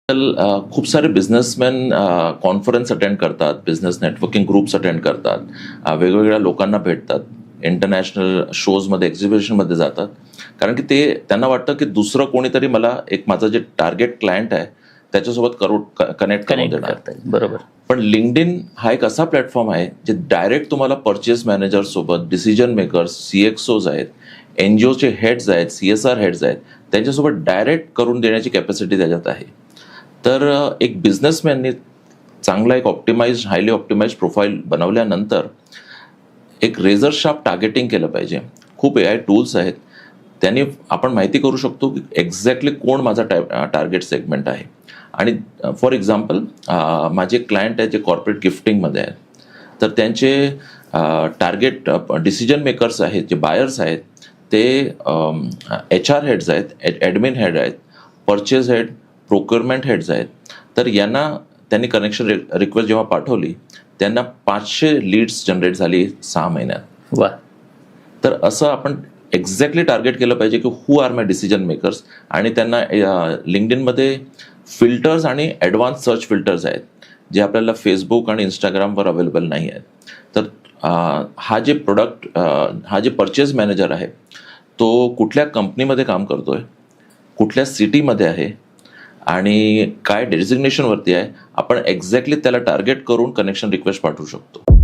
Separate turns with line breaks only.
खूप सारे businessman conference attend करतात, बिझनेस नेटवर्किंग ग्रुप्स अटेंड करतात, वेगवेगळ्या लोकांना भेटतात, इंटरनॅशनल शोजमध्ये एक्झिबिशनमध्ये जातात. कारण की ते त्यांना वाटतं की दुसरं कोणीतरी मला एक माझं जे टार्गेट क्लायंट आहे त्याच्यासोबत कनेक्ट करून देणार.
करता येईल. बरोबर.
पण लिंक्डइन हा एक असा प्लॅटफॉर्म आहे जे डायरेक्ट तुम्हाला परचेस मॅनेजर सोबत, डिसिजन मेकर्स, CXOs आहेत, NGOचे हेड्स आहेत, CSR हेड्स आहेत, त्यांच्यासोबत डायरेक्ट करून देण्याची कॅपॅसिटी त्याच्यात आहे. तर एक बिझनेसमॅनने चांगला एक हायली ऑप्टिमाइज प्रोफाईल बनवल्यानंतर एक रेझर शार्प टार्गेटिंग केलं पाहिजे. खूप AI टूल्स आहेत, त्यांनी आपण माहिती करू शकतो की एक्झॅक्टली कोण माझा टार्गेट सेगमेंट आहे. आणि फॉर एक्झाम्पल माझे क्लायंट आहेत जे कॉर्पोरेट गिफ्टिंगमध्ये आहेत, तर त्यांचे टार्गेट डिसिजन मेकर्स आहेत, जे बायर्स आहेत, ते HR हेड्स आहेत, ॲडमिन हेड आहेत, परचेस हेड, प्रोक्युरमेंट हेड्स आहेत. तर यांना त्यांनी कनेक्शन रिक्वेस्ट जेव्हा पाठवली, त्यांना 500 लीड्स जनरेट झाली 6 महिन्यात.
वा.
तर असं आपण एक्झॅक्टली टार्गेट केलं पाहिजे की who are my decision makers. आणि त्यांना लिंक्डइनमध्ये फिल्टर्स आणि ॲडव्हान्स सर्च फिल्टर्स आहेत, जे आपल्याला फेसबुक आणि इंस्टाग्रामवर अवेलेबल नाही आहेत. तर हा जे परचेस मॅनेजर आहे, तो कुठल्या कंपनीमध्ये काम करतोय, कुठल्या सिटीमध्ये आहे आणि काय डेझिग्नेशनवरती आहे, आपण एक्झॅक्टली त्याला टार्गेट करून कनेक्शन रिक्वेस्ट पाठवू शकतो.